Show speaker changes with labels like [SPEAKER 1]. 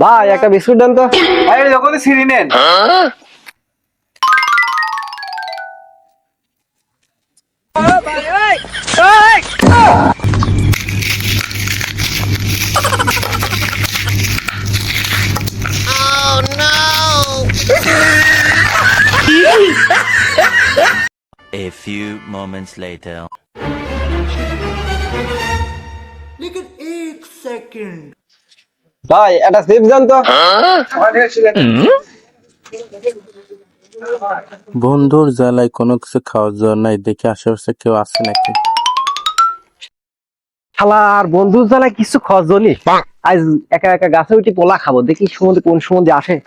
[SPEAKER 1] ভাই একটা বিস্কুট দেন তো।
[SPEAKER 2] ভাই যখন সিঁড়ি নেন।
[SPEAKER 3] A few moments later.
[SPEAKER 1] ভাই একটা চিপস দেন তো।
[SPEAKER 4] বন্ধুর জ্বালায় কোনো কিছু খাওয়ার জন্য নাই, দেখে আশেপাশে কেউ আছে নাকি।
[SPEAKER 1] শালার বন্ধুর জ্বালায় কিছু খজনি। আজ একা একা গাছে উঠি পোলা খাবো, দেখি সমুদ্রে কোন সমুদ্রে আসে।